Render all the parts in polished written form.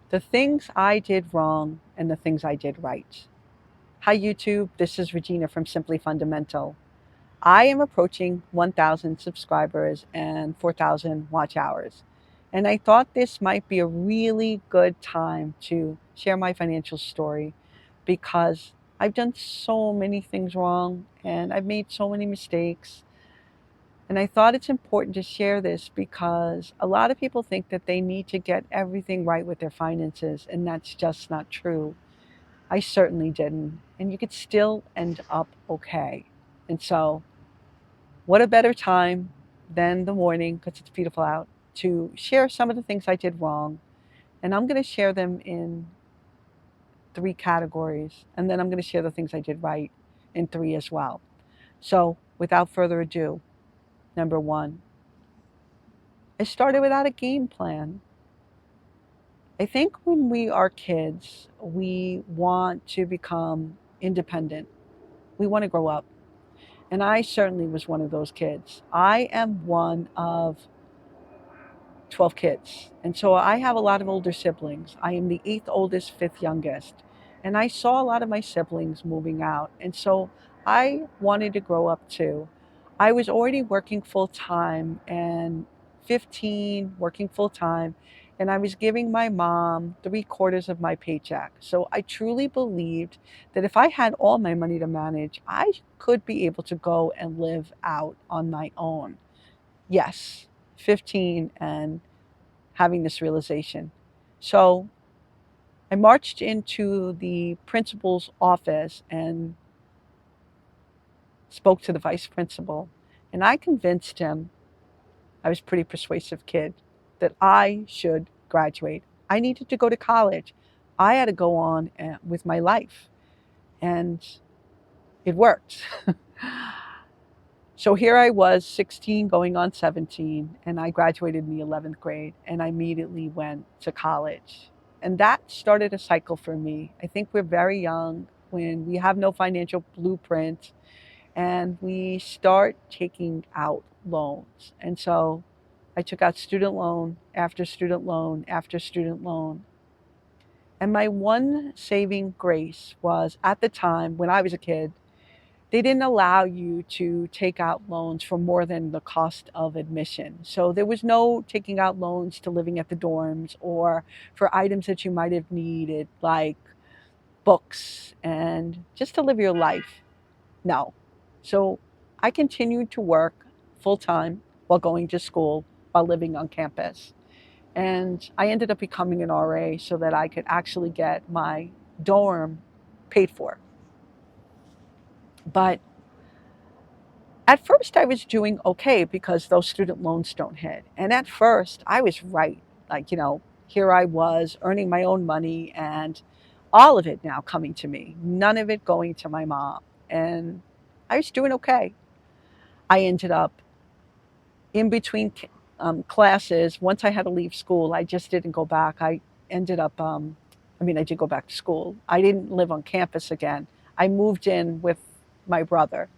The things I did wrong and the things I did right. Hi, YouTube. This is Regina from Simply Fundamental. I am approaching 1,000 subscribers and 4,000 watch hours. And I thought this might be a really good time to share my financial story because I've done so many things wrong and I've made so many mistakes. And I thought it's important to share this because a lot of people think that they need to get everything right with their finances, and that's just not true. I certainly didn't. And you could still end up okay. And so, what a better time than the morning, because it's beautiful out, to share some of the things I did wrong. And I'm going to share them in three categories. And then I'm going to share the things I did right in three as well. So, without further ado, number one, I started without a game plan. I think when we are kids, we want to become independent. We want to grow up. And I certainly was one of those kids. I am one of 12 kids. And so I have a lot of older siblings. I am the eighth oldest, fifth youngest. And I saw a lot of my siblings moving out. And so I wanted to grow up too. I was already working full time and 15, working full time. And I was giving my mom three-quarters of my paycheck. So I truly believed that if I had all my money to manage, I could be able to go and live out on my own. Yes, 15 and having this realization. So I marched into the principal's office and spoke to the vice principal. And I convinced him, I was a pretty persuasive kid, that I should graduate. I needed to go to college. I had to go on with my life. And it worked. So here I was, 16 going on 17, and I graduated in the 11th grade, and I immediately went to college. And that started a cycle for me. I think we're very young when we have no financial blueprint and we start taking out loans. And so I took out student loan after student loan after student loan. And my one saving grace was at the time when I was a kid, they didn't allow you to take out loans for more than the cost of admission. So there was no taking out loans to living at the dorms or for items that you might have needed, like books and just to live your life. No. So I continued to work full time while going to school, while living on campus. And I ended up becoming an RA so that I could actually get my dorm paid for. But at first, I was doing okay because those student loans don't hit. And at first, I was right. Like, here I was earning my own money and all of it now coming to me, none of it going to my mom. And I was doing okay. I ended up in between classes. Once I had to leave school, I just didn't go back. I ended up, I did go back to school. I didn't live on campus again. I moved in with my brother.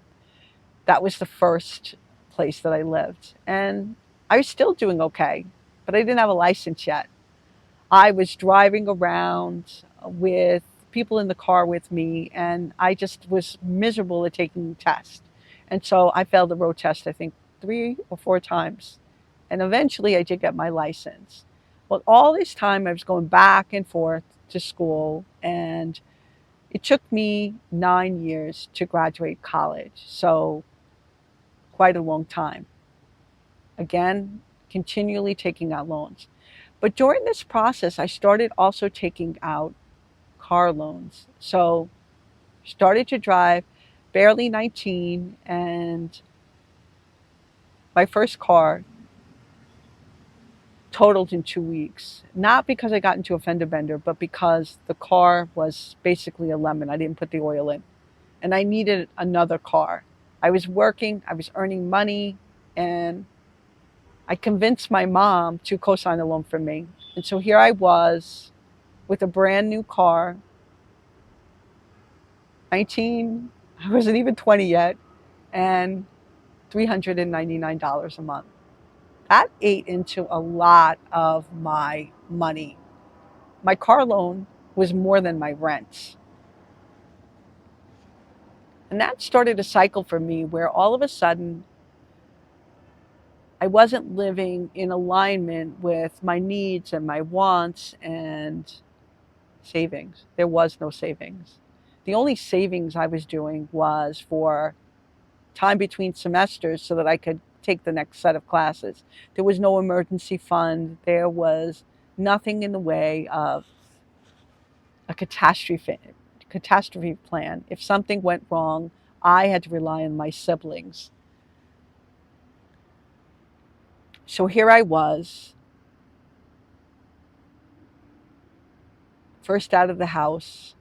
That was the first place that I lived. And I was still doing okay, but I didn't have a license yet. I was driving around with people in the car with me, and I just was miserable at taking tests. And so I failed the road test, I think, three or four times. And eventually I did get my license. Well, all this time I was going back and forth to school, and it took me 9 years to graduate college. So quite a long time. Again, continually taking out loans. But during this process, I started also taking out car loans. So started to drive, barely 19, and my first car totaled in 2 weeks. Not because I got into a fender bender, but because the car was basically a lemon. I didn't put the oil in. And I needed another car. I was working, I was earning money, and I convinced my mom to co-sign a loan for me. And so here I was with a brand new car, 19, I wasn't even 20 yet, and $399 a month. That ate into a lot of my money. my car loan was more than my rent. And that started a cycle for me where all of a sudden I wasn't living in alignment with my needs and my wants and savings. There was no savings. The only savings I was doing was for time between semesters so that I could take the next set of classes. There was no emergency fund. There was nothing in the way of a catastrophe plan. If something went wrong, I had to rely on my siblings. So here I was, first out of the house.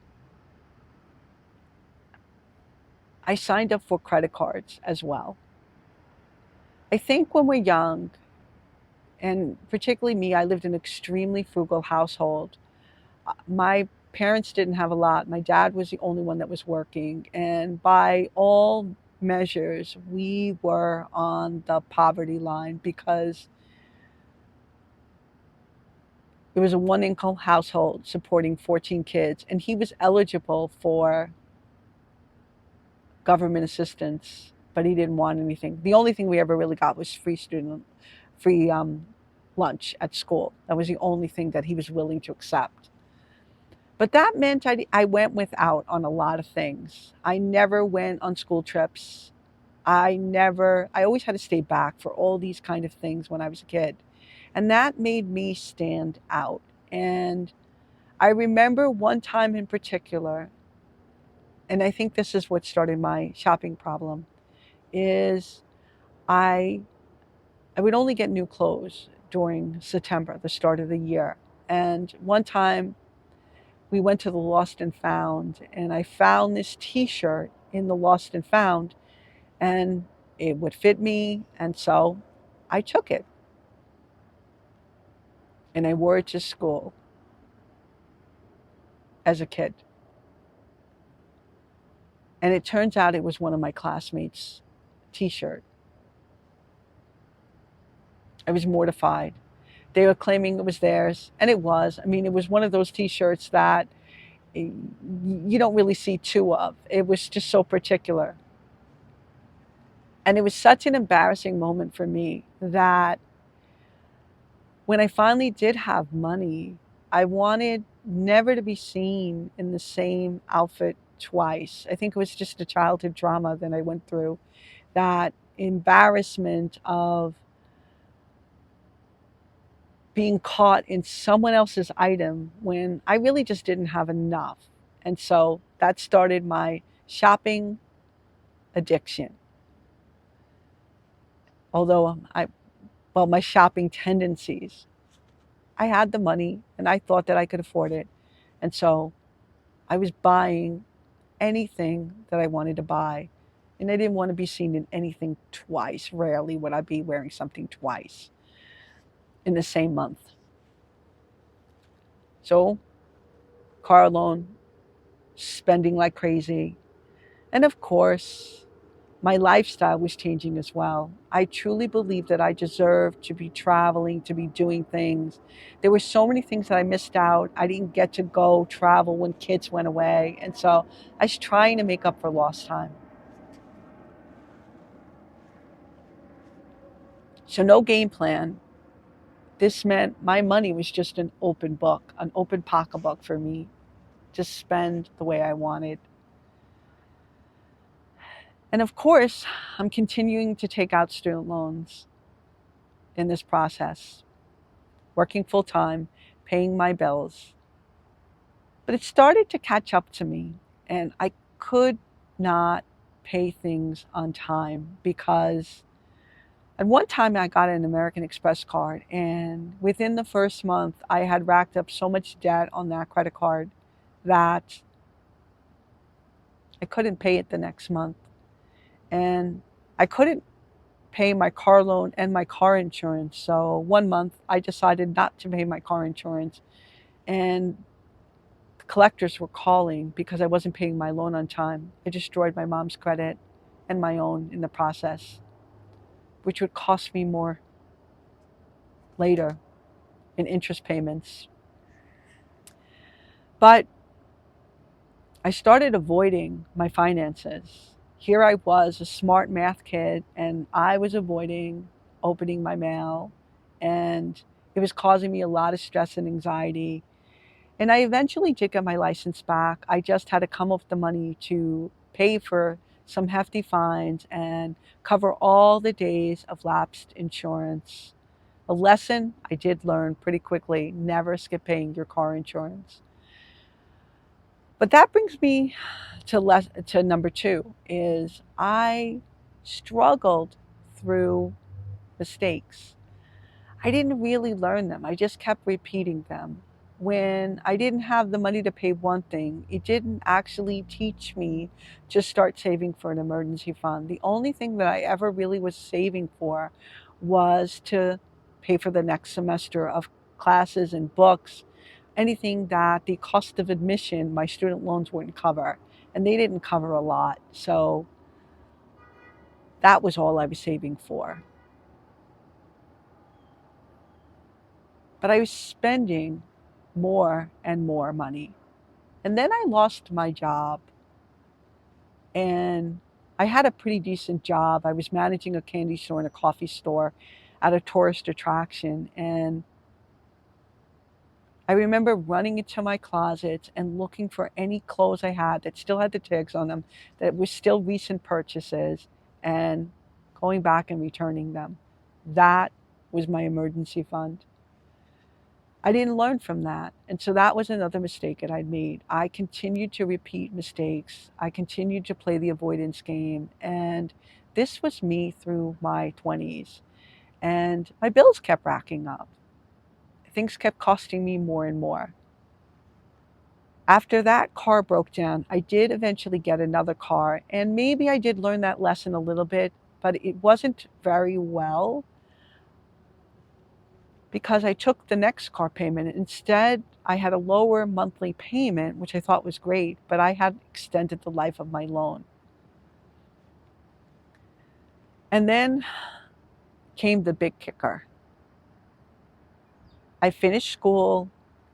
I signed up for credit cards as well. I think when we're young, and particularly me, I lived in an extremely frugal household. My parents didn't have a lot. My dad was the only one that was working. And by all measures, we were on the poverty line because it was a one income household supporting 14 kids. And he was eligible for government assistance, but he didn't want anything. The only thing we ever really got was free lunch at school. That was the only thing that he was willing to accept. But that meant I went without on a lot of things. I never went on school trips. I always had to stay back for all these kind of things when I was a kid. And that made me stand out. And I remember one time in particular, and I think this is what started my shopping problem, is I I would only get new clothes during September, the start of the year. And one time we went to the Lost and Found, and I found this T-shirt in the Lost and Found, and it would fit me, and so I took it and I wore it to school as a kid. And it turns out it was one of my classmates' T-shirt. I was mortified. They were claiming it was theirs, and it was. I mean, it was one of those T-shirts that you don't really see two of. It was just so particular. And it was such an embarrassing moment for me that when I finally did have money, I wanted never to be seen in the same outfit twice. I think it was just a childhood trauma that I went through, that embarrassment of being caught in someone else's item when I really just didn't have enough. And so that started my shopping addiction. Although my shopping tendencies. I had the money and I thought that I could afford it. And so I was buying anything that I wanted to buy. And I didn't want to be seen in anything twice. Rarely would I be wearing something twice in the same month. So, car loan, spending like crazy. And of course, my lifestyle was changing as well. I truly believed that I deserved to be traveling, to be doing things. There were so many things that I missed out. I didn't get to go travel when kids went away. And so I was trying to make up for lost time. So, no game plan. This meant my money was just an open book, an open pocketbook for me to spend the way I wanted. And of course, I'm continuing to take out student loans in this process, working full time, paying my bills. But it started to catch up to me, and I could not pay things on time because at one time I got an American Express card, and within the first month, I had racked up so much debt on that credit card that I couldn't pay it the next month. And I couldn't pay my car loan and my car insurance. So one month I decided not to pay my car insurance, and the collectors were calling because I wasn't paying my loan on time. I destroyed my mom's credit and my own in the process, which would cost me more later in interest payments. But I started avoiding my finances. Here I was, a smart math kid, and I was avoiding opening my mail, and it was causing me a lot of stress and anxiety. And I eventually did get my license back. I just had to come up with the money to pay for some hefty fines and cover all the days of lapsed insurance. A lesson I did learn pretty quickly: never skip paying your car insurance. But that brings me to number two is I struggled through mistakes. I didn't really learn them. I just kept repeating them. When I didn't have the money to pay one thing, it didn't actually teach me to start saving for an emergency fund. The only thing that I ever really was saving for was to pay for the next semester of classes and books, anything that the cost of admission, my student loans wouldn't cover. And they didn't cover a lot. So that was all I was saving for. But I was spending more and more money. And then I lost my job, and I had a pretty decent job. I was managing a candy store and a coffee store at a tourist attraction. And I remember running into my closets and looking for any clothes I had that still had the tags on them, that were still recent purchases, and going back and returning them. That was my emergency fund. I didn't learn from that. And so that was another mistake that I'd made. I continued to repeat mistakes. I continued to play the avoidance game. And this was me through my 20s. And my bills kept racking up. Things kept costing me more and more. After that car broke down, I did eventually get another car. And maybe I did learn that lesson a little bit, but it wasn't very well, because I took the next car payment. Instead, I had a lower monthly payment, which I thought was great, but I had extended the life of my loan. And then came the big kicker. I finished school.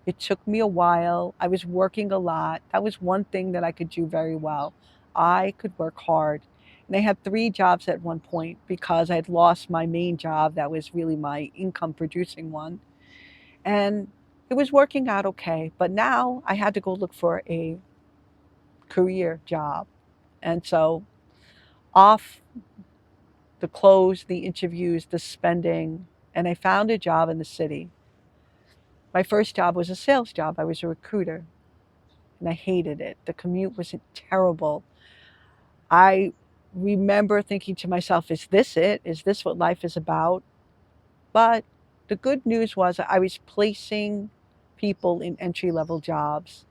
It took me a while. I was working a lot. That was one thing that I could do very well. I could work hard. And I had three jobs at one point because I had lost my main job that was really my income producing one. And it was working out okay. But now I had to go look for a career job. And so off the clothes, the interviews, the spending, and I found a job in the city. My first job was a sales job. I was a recruiter, and I hated it. The commute was terrible. I remember thinking to myself, is this it? Is this what life is about? But the good news was I was placing people in entry level jobs.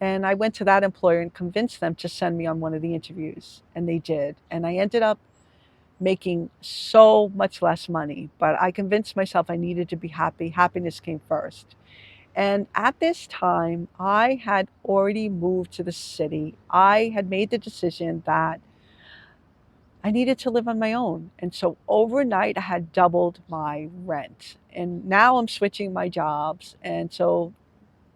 And I went to that employer and convinced them to send me on one of the interviews, and they did. And I ended up making so much less money, but I convinced myself I needed to be happy. Happiness came first. And at this time, I had already moved to the city. I had made the decision that I needed to live on my own. And so overnight, I had doubled my rent. And now I'm switching my jobs. And so,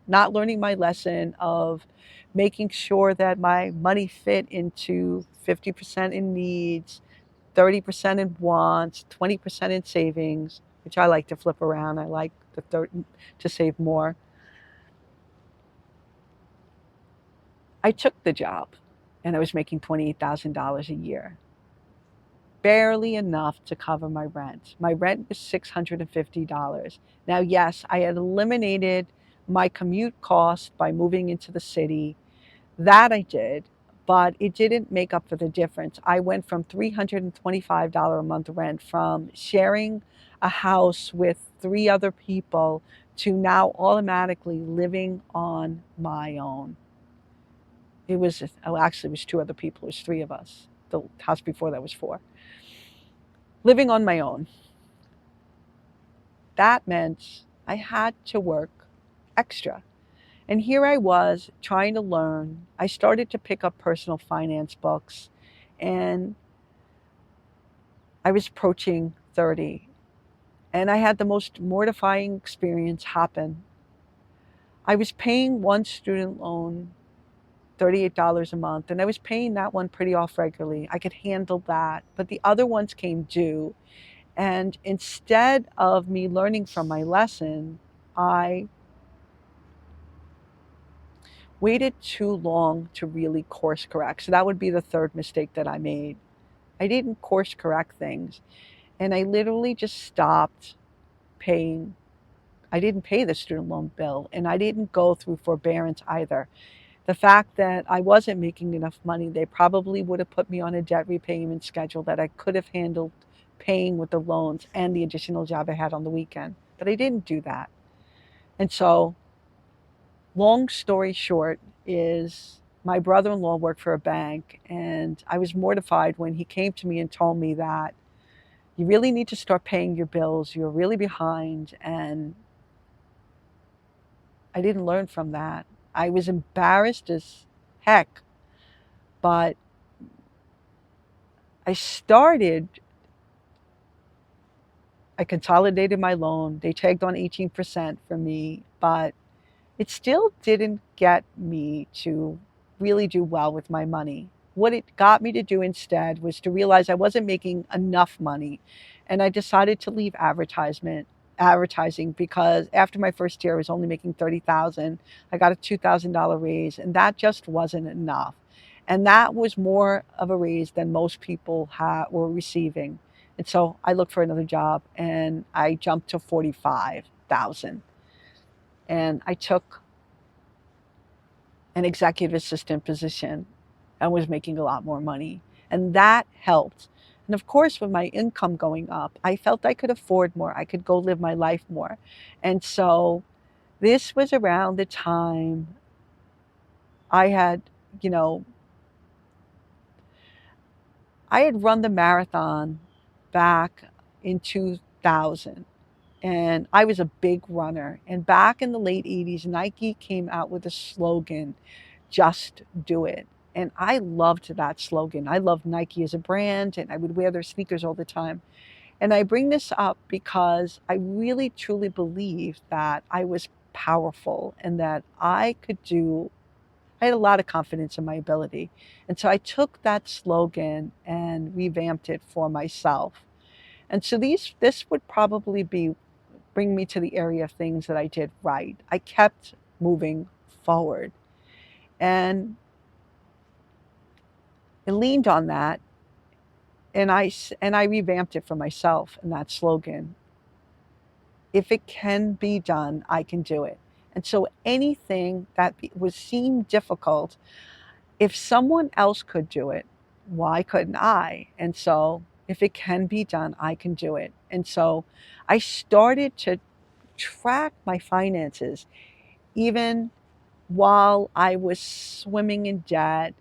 not learning my lesson of making sure that my money fit into 50% in needs, 30% in wants, 20% in savings, which I like to flip around. I like the third to save more. I took the job, and I was making $28,000 a year, barely enough to cover my rent. My rent was $650. Now, yes, I had eliminated my commute cost by moving into the city. That I did, but it didn't make up for the difference. I went from $325 a month rent from sharing a house with three other people to now automatically living on my own. It was, oh, actually, it was two other people. It was three of us. The house before that was four. Living on my own. That meant I had to work extra. And here I was trying to learn. I started to pick up personal finance books, and I was approaching 30. And I had the most mortifying experience happen. I was paying one student loan $38 a month, and I was paying that one pretty off regularly. I could handle that. But the other ones came due. And instead of me learning from my lesson, I waited too long to really course correct. So that would be the third mistake that I made. I didn't course correct things. And I literally just stopped paying. I didn't pay the student loan bill, and I didn't go through forbearance either. The fact that I wasn't making enough money, they probably would have put me on a debt repayment schedule that I could have handled paying with the loans and the additional job I had on the weekend. But I didn't do that. And so, long story short, is my brother in law worked for a bank, and I was mortified when he came to me and told me that you really need to start paying your bills. You're really behind. And I didn't learn from that. I was embarrassed as heck, but I started, I consolidated my loan. They tagged on 18% for me, but it still didn't get me to really do well with my money. What it got me to do instead was to realize I wasn't making enough money. And I decided to leave advertising because after my first year I was only making 30,000. I got a $2,000 raise, and that just wasn't enough. And that was more of a raise than most people were receiving. And so I looked for another job, and I jumped to 45,000. And I took an executive assistant position and was making a lot more money. And that helped. And of course, with my income going up, I felt I could afford more. I could go live my life more. And so this was around the time I had, you know, I had run the marathon back in 2000. And I was a big runner. And back in the late 80s, Nike came out with a slogan, just do it. And I loved that slogan. I loved Nike as a brand, and I would wear their sneakers all the time. And I bring this up because I really truly believe that I was powerful and that I had a lot of confidence in my ability. And so I took that slogan and revamped it for myself. And so this would probably bring me to the area of things that I did right. I kept moving forward. And I leaned on that, and I revamped it for myself in that slogan. If it can be done, I can do it. And so anything that was seemed difficult, if someone else could do it, why couldn't I? And so if it can be done, I can do it. And so I started to track my finances even while I was swimming in debt.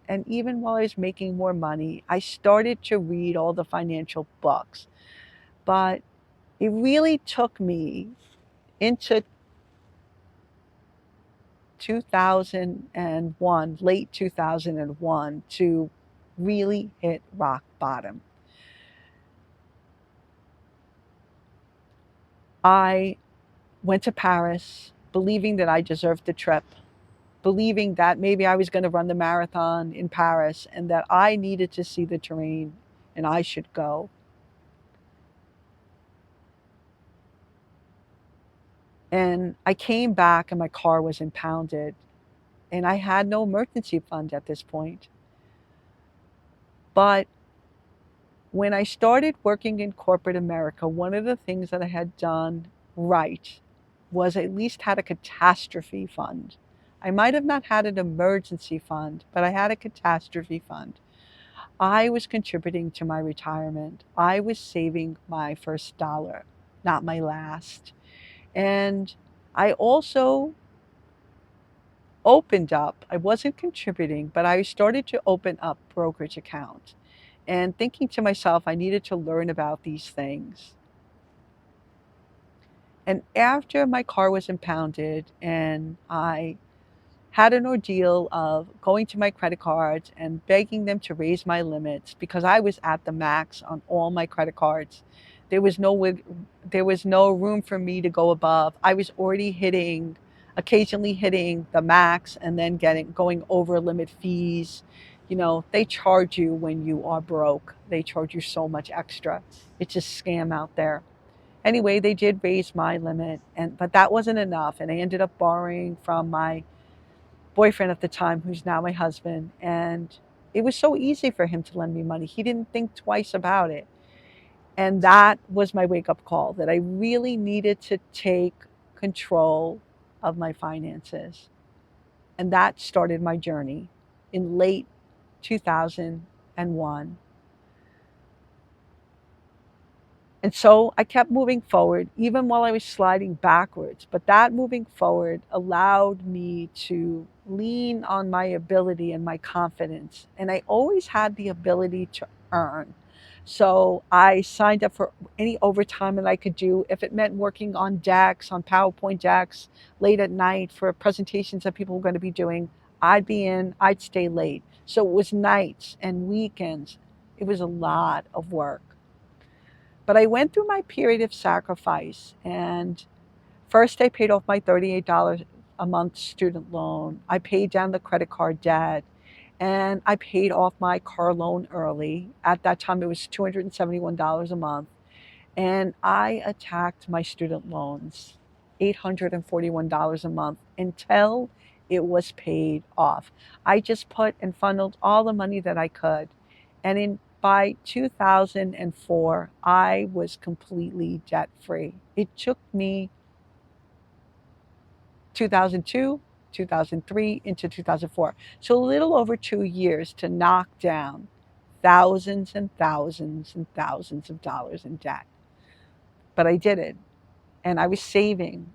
And even while I was making more money, I started to read all the financial books. But it really took me into 2001, late 2001, to really hit rock bottom. I went to Paris believing that I deserved the trip, believing that maybe I was going to run the marathon in Paris and that I needed to see the terrain and I should go. And I came back and my car was impounded, and I had no emergency fund at this point. But when I started working in corporate America, one of the things that I had done right was at least had a catastrophe fund. I might have not had an emergency fund, but I had a catastrophe fund. I was contributing to my retirement. I was saving my first dollar, not my last. And I also opened up, I wasn't contributing, but I started to open up brokerage accounts and thinking to myself, I needed to learn about these things. And after my car was impounded and I had an ordeal of going to my credit cards and begging them to raise my limits because I was at the max on all my credit cards. There was no room for me to go above. I was already hitting occasionally hitting the max and then going over limit fees. You know, they charge you when you are broke. They charge you so much extra. It's a scam out there. Anyway, they did raise my limit, and but that wasn't enough, and I ended up borrowing from my boyfriend at the time, who's now my husband, and it was so easy for him to lend me money. He didn't think twice about it. And that was my wake up call, that I really needed to take control of my finances. And that started my journey in late 2001. And so I kept moving forward, even while I was sliding backwards. But that moving forward allowed me to lean on my ability and my confidence. And I always had the ability to earn. So I signed up for any overtime that I could do. If it meant working on decks, on PowerPoint decks, late at night for presentations that people were going to be doing, I'd be in, I'd stay late. So it was nights and weekends. It was a lot of work. But I went through my period of sacrifice. And first, I paid off my $38 a month student loan. I paid down the credit card debt. And I paid off my car loan early. At that time, it was $271 a month. And I attacked my student loans, $841 a month, until it was paid off. I just put and funneled all the money that I could. And by 2004, I was completely debt free. It took me 2002, 2003 into 2004. So a little over 2 years to knock down thousands and thousands and thousands of dollars in debt. But I did it. And I was saving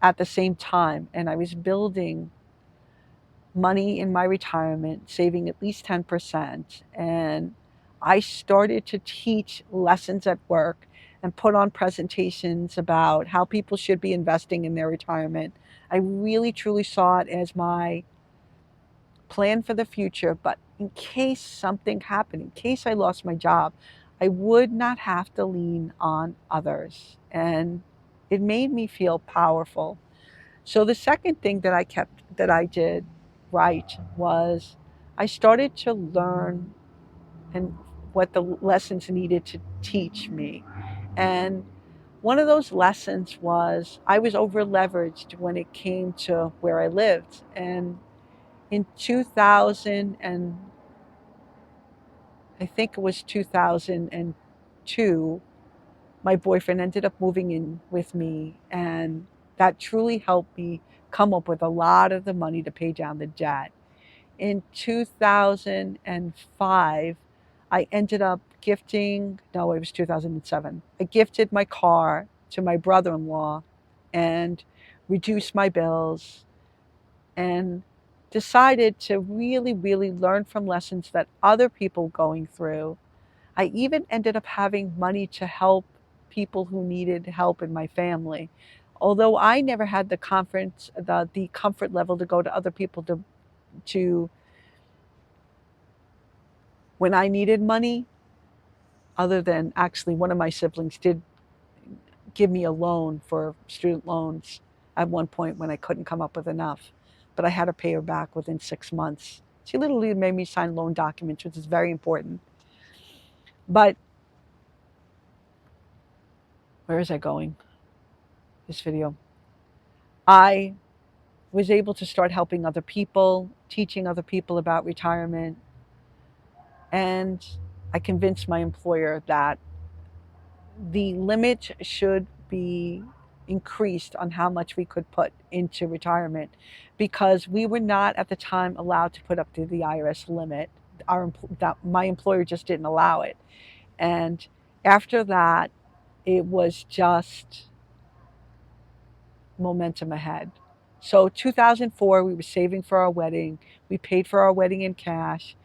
at the same time. And I was building money in my retirement, saving at least 10%. And I started to teach lessons at work and put on presentations about how people should be investing in their retirement. I really truly saw it as my plan for the future, but in case something happened, in case I lost my job, I would not have to lean on others. And it made me feel powerful. So the second thing that I did right was I started to learn and what the lessons needed to teach me. And one of those lessons was I was over leveraged when it came to where I lived. And in 2000, and I think it was 2002, my boyfriend ended up moving in with me, and that truly helped me come up with a lot of the money to pay down the debt. In 2005, I ended up gifting, no, it was 2007. I gifted my car to my brother in law and reduced my bills and decided to really, really learn from lessons that other people going through. I even ended up having money to help people who needed help in my family. Although I never had the comfort level to go to other people to when I needed money, other than actually one of my siblings did give me a loan for student loans at one point when I couldn't come up with enough. But I had to pay her back within 6 months. She literally made me sign loan documents, which is very important. But where is I going? This video. I was able to start helping other people, teaching other people about retirement. And I convinced my employer that the limit should be increased on how much we could put into retirement because we were not at the time allowed to put up to the IRS limit. My employer just didn't allow it. And after that, it was just momentum ahead. So 2004, we were saving for our wedding. We paid for our wedding in cash.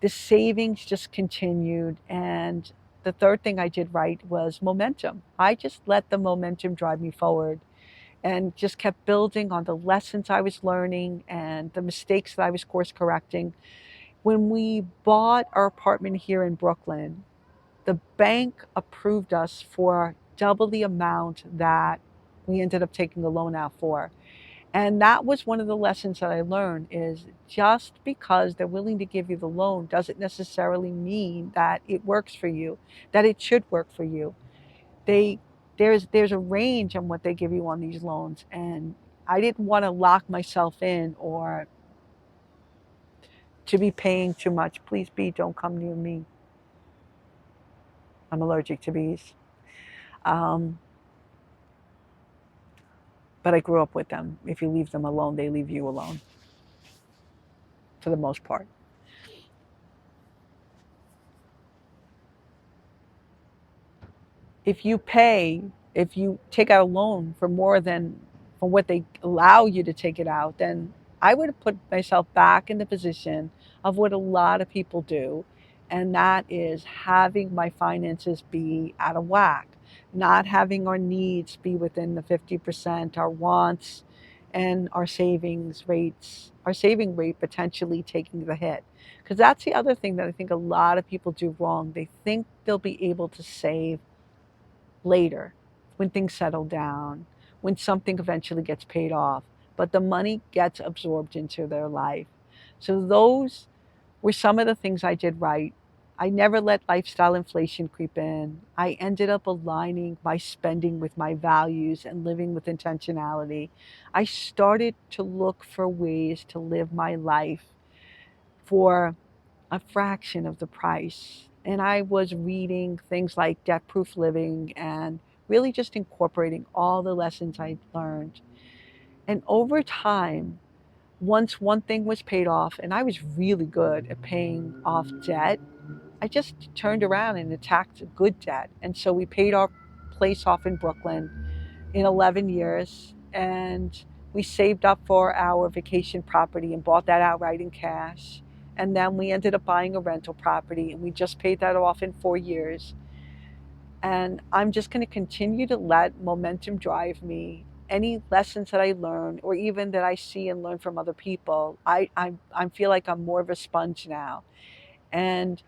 The savings just continued. And the third thing I did right was momentum. I just let the momentum drive me forward and just kept building on the lessons I was learning and the mistakes that I was course correcting. When we bought our apartment here in Brooklyn, the bank approved us for double the amount that we ended up taking the loan out for. And that was one of the lessons that I learned is just because they're willing to give you the loan doesn't necessarily mean that it works for you, that it should work for you. They there's a range on what they give you on these loans, and I didn't want to lock myself in or to be paying too much. Please, bee, don't come near me. I'm allergic to bees. Um, but I grew up with them. If you leave them alone, they leave you alone for the most part. If you pay, if you take out a loan for more than for what they allow you to take it out, then I would have put myself back in the position of what a lot of people do, and that is having my finances be out of whack, not having our needs be within the 50%, our wants and our saving rate potentially taking the hit. Because that's the other thing that I think a lot of people do wrong. They think they'll be able to save later when things settle down, when something eventually gets paid off, but the money gets absorbed into their life. So, those were some of the things I did right. I never let lifestyle inflation creep in. I ended up aligning my spending with my values and living with intentionality. I started to look for ways to live my life for a fraction of the price. And I was reading things like Debt Proof Living and really just incorporating all the lessons I learned. And over time, once one thing was paid off, and I was really good at paying off debt, I just turned around and attacked good debt. And so we paid our place off in Brooklyn in 11 years. And we saved up for our vacation property and bought that outright in cash. And then we ended up buying a rental property and we just paid that off in 4 years. And I'm just going to continue to let momentum drive me. Any lessons that I learn or even that I see and learn from other people, I feel like I'm more of a sponge now. And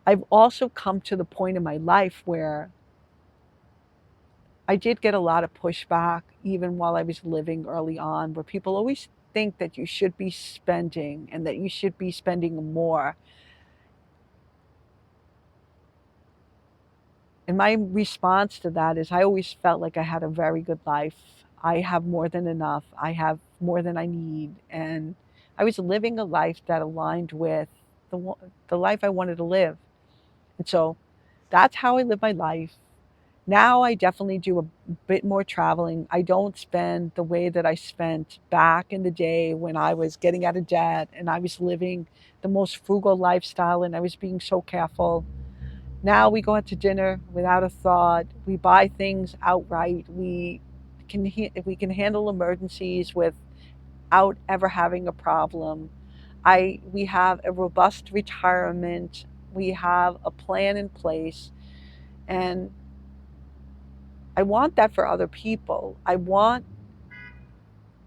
I've also come to the point in my life where I did get a lot of pushback even while I was living early on, where people always think that you should be spending and that you should be spending more. And my response to that is I always felt like I had a very good life. I have more than enough. I have more than I need. And I was living a life that aligned with the life I wanted to live. And so that's how I live my life. Now I definitely do a bit more traveling. I don't spend the way that I spent back in the day when I was getting out of debt and I was living the most frugal lifestyle and I was being so careful. Now we go out to dinner without a thought. We buy things outright. We can handle emergencies without ever having a problem. I We have a robust retirement. We have a plan in place, and I want that for other people. I want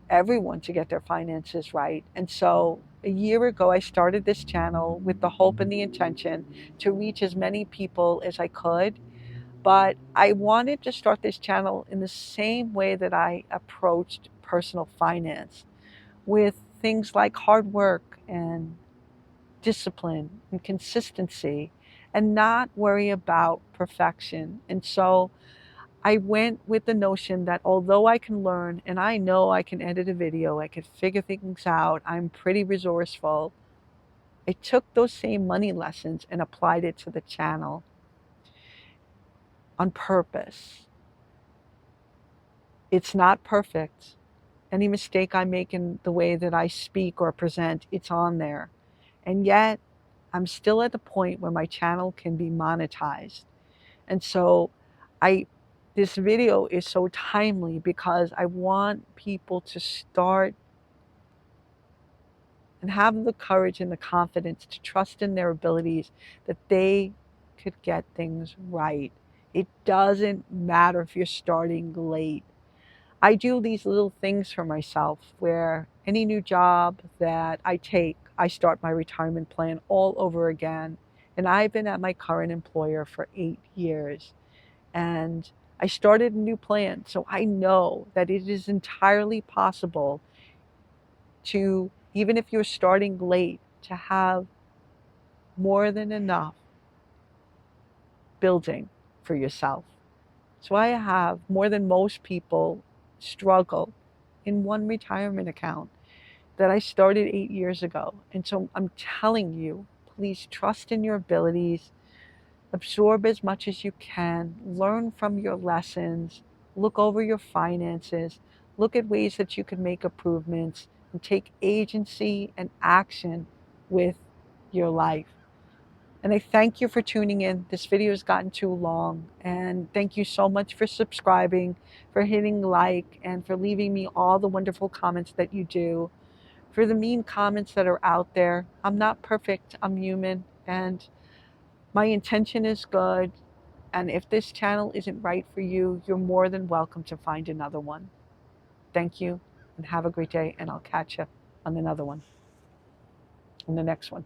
everyone to get their finances right. And so a year ago, I started this channel with the hope and the intention to reach as many people as I could. But I wanted to start this channel in the same way that I approached personal finance, with things like hard work and discipline and consistency, and not worry about perfection. And so I went with the notion that although I can learn and I know I can edit a video, I can figure things out, I'm pretty resourceful. I took those same money lessons and applied it to the channel on purpose. It's not perfect. Any mistake I make in the way that I speak or present, it's on there. And yet, I'm still at the point where my channel can be monetized. And so I this video is so timely because I want people to start and have the courage and the confidence to trust in their abilities that they could get things right. It doesn't matter if you're starting late. I do these little things for myself where any new job that I take, I start my retirement plan all over again. And I've been at my current employer for 8 years. And I started a new plan. So I know that it is entirely possible to, even if you're starting late, to have more than enough building for yourself. So I have more than most people struggle in one retirement account that I started 8 years ago. And so I'm telling you, please trust in your abilities, absorb as much as you can, learn from your lessons, look over your finances, look at ways that you can make improvements, and take agency and action with your life. And I thank you for tuning in. This video has gotten too long. And thank you so much for subscribing, for hitting like, and for leaving me all the wonderful comments that you do, for the mean comments that are out there. I'm not perfect. I'm human. And my intention is good. And if this channel isn't right for you, you're more than welcome to find another one. Thank you and have a great day. And I'll catch you on another one, on the next one.